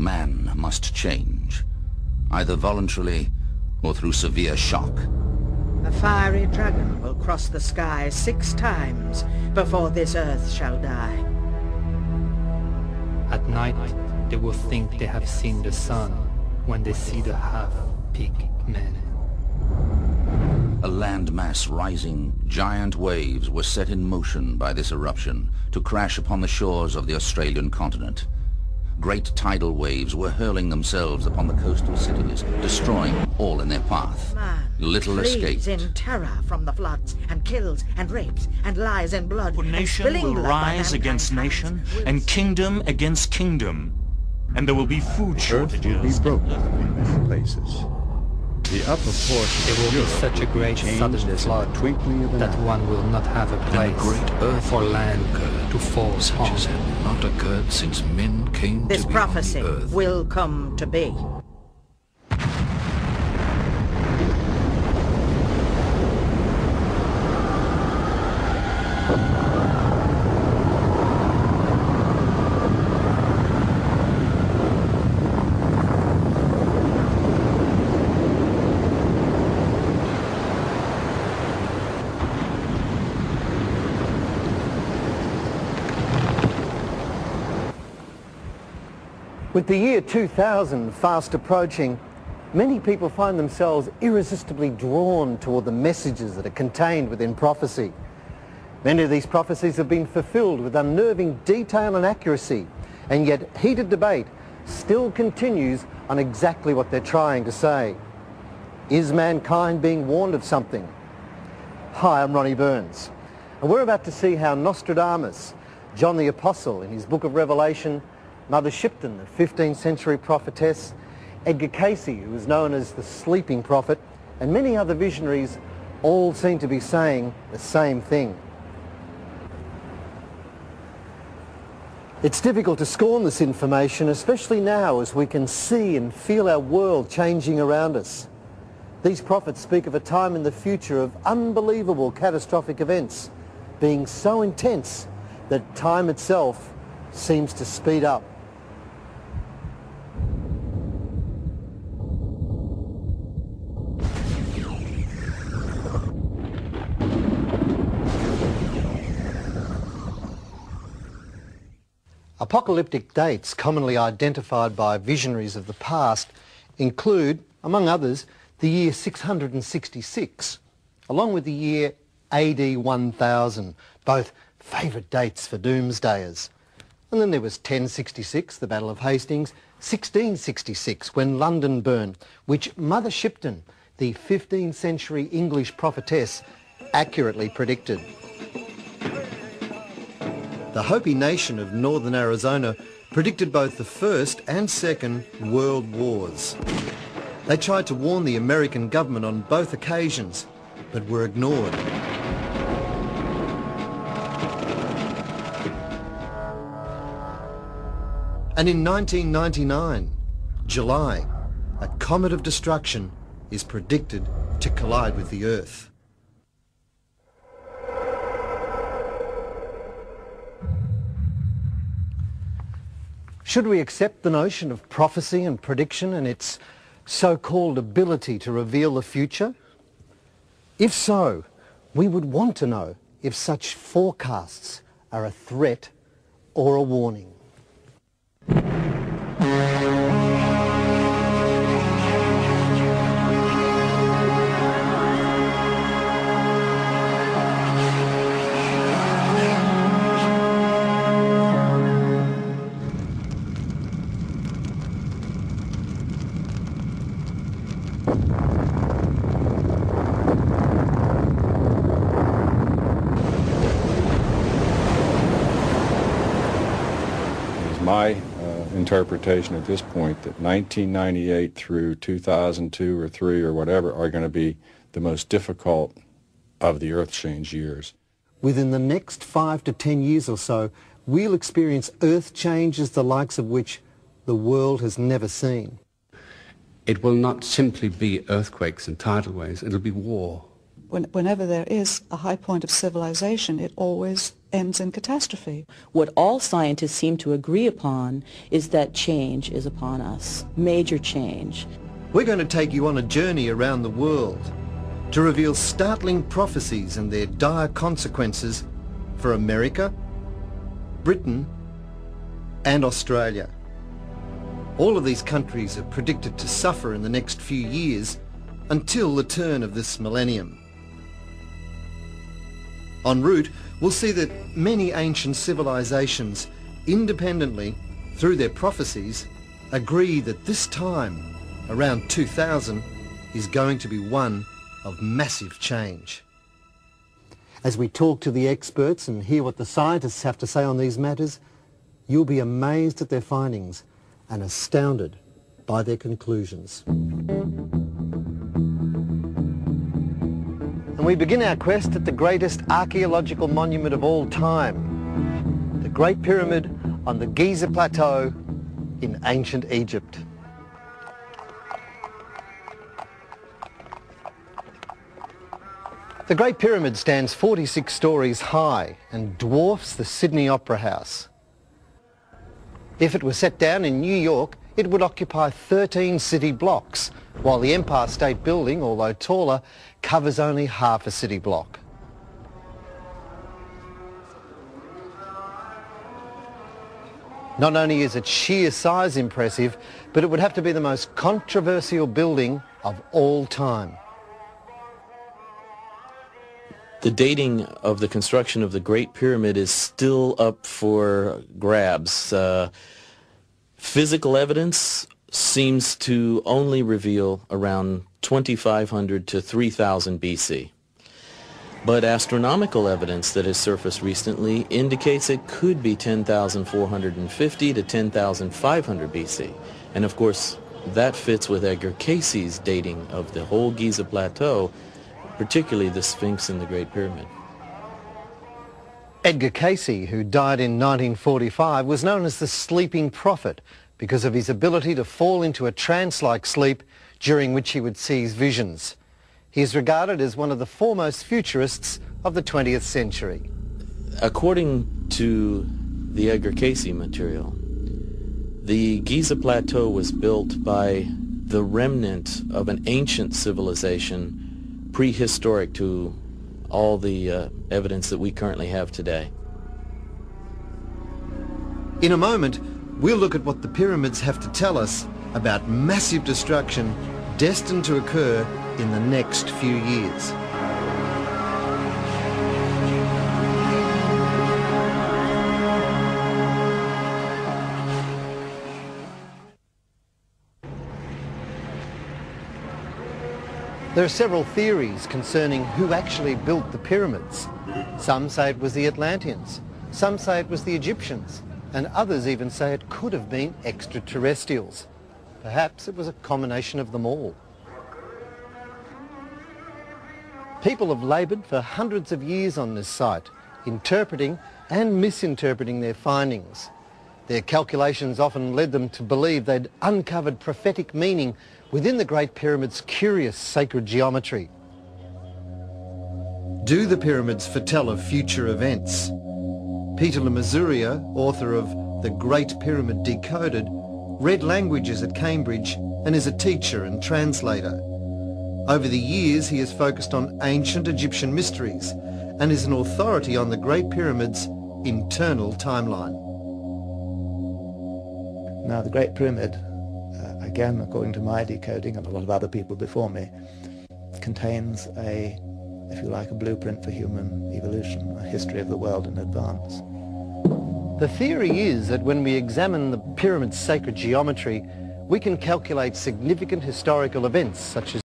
man must change, either voluntarily or through severe shock. A fiery dragon will cross the sky 6 times before this earth shall die. At night, they will think they have seen the sun when they see the half-pig men. A landmass rising, giant waves were set in motion by this eruption to crash upon the shores of the Australian continent. Great tidal waves were hurling themselves upon the coastal cities, destroying all in their path. Man Little escaped. in terror from the floods, and kills, and rapes, and lies in blood. For nation will rise against nation, and kingdom against kingdom. And there will be food shortages. Earth will be broken in many places. The upper portion There will be such a great sudden flood that one will not have a place or land to fall such as on. had not occurred since men came This to be prophecy on the earth. will come to be. With the year 2000 fast approaching, many people find themselves irresistibly drawn toward the messages that are contained within prophecy. Many of these prophecies have been fulfilled with unnerving detail and accuracy, and yet heated debate still continues on exactly what they're trying to say. Is mankind being warned of something? Hi, I'm Ronnie Burns, and we're about to see how Nostradamus, John the Apostle in his book of Revelation, Mother Shipton, the 15th century prophetess, Edgar Casey, who was known as the Sleeping Prophet, and many other visionaries all seem to be saying the same thing. It's difficult to scorn this information, especially now as we can see and feel our world changing around us. These prophets speak of a time in the future of unbelievable catastrophic events being so intense that time itself seems to speed up. Apocalyptic dates commonly identified by visionaries of the past include, among others, the year 666, along with the year AD 1000, both favourite dates for doomsdayers. And then there was 1066, the Battle of Hastings, 1666, when London burned, which Mother Shipton, the 15th century English prophetess, accurately predicted. The Hopi Nation of northern Arizona predicted both the First and Second World Wars. They tried to warn the American government on both occasions, but were ignored. And in 1999, July, a comet of destruction is predicted to collide with the Earth. Should we accept the notion of prophecy and prediction and its so-called ability to reveal the future? If so, we would want to know if such forecasts are a threat or a warning. My interpretation at this point that 1998 through 2002 or 3 or whatever are going to be the most difficult of the earth change years. Within the next 5 to 10 years or so, we'll experience earth changes the likes of which the world has never seen. It will not simply be earthquakes and tidal waves, it'll be war. Whenever there is a high point of civilization, it always ends in catastrophe. What all scientists seem to agree upon is that change is upon us, major change. We're going to take you on a journey around the world to reveal startling prophecies and their dire consequences for America, Britain and Australia. All of these countries are predicted to suffer in the next few years until the turn of this millennium. En route, we'll see that many ancient civilizations, independently, through their prophecies, agree that this time, around 2000, is going to be one of massive change. As we talk to the experts and hear what the scientists have to say on these matters, you'll be amazed at their findings and astounded by their conclusions. And we begin our quest at the greatest archaeological monument of all time, the Great Pyramid on the Giza Plateau in ancient Egypt. The Great Pyramid stands 46 stories high and dwarfs the Sydney Opera House. If it were set down in New York, it would occupy 13 city blocks, while the Empire State Building, although taller, covers only half a city block. Not only is its sheer size impressive, but it would have to be the most controversial building of all time. The dating of the construction of the Great Pyramid is still up for grabs. Physical evidence seems to only reveal around 2500 to 3000 BC. But astronomical evidence that has surfaced recently indicates it could be 10,450 to 10,500 BC. And of course, that fits with Edgar Cayce's dating of the whole Giza Plateau, particularly the Sphinx and the Great Pyramid. Edgar Cayce, who died in 1945, was known as the Sleeping Prophet because of his ability to fall into a trance-like sleep during which he would seize visions. He is regarded as one of the foremost futurists of the 20th century. According to the Edgar Cayce material, the Giza Plateau was built by the remnant of an ancient civilization prehistoric to all the evidence that we currently have today. In a moment, we'll look at what the pyramids have to tell us about massive destruction destined to occur in the next few years. There are several theories concerning who actually built the pyramids. Some say it was the Atlanteans, some say it was the Egyptians, and others even say it could have been extraterrestrials. Perhaps it was a combination of them all. People have laboured for hundreds of years on this site, interpreting and misinterpreting their findings. Their calculations often led them to believe they'd uncovered prophetic meaning within the Great Pyramid's curious sacred geometry. Do the pyramids foretell of future events? Peter Lemasuria, author of The Great Pyramid Decoded, read languages at Cambridge and is a teacher and translator. Over the years he has focused on ancient Egyptian mysteries and is an authority on the Great Pyramid's internal timeline. Now the Great Pyramid, again according to my decoding and a lot of other people before me, contains a, if you like, a blueprint for human evolution, a history of the world in advance. The theory is that when we examine the pyramid's sacred geometry, we can calculate significant historical events such as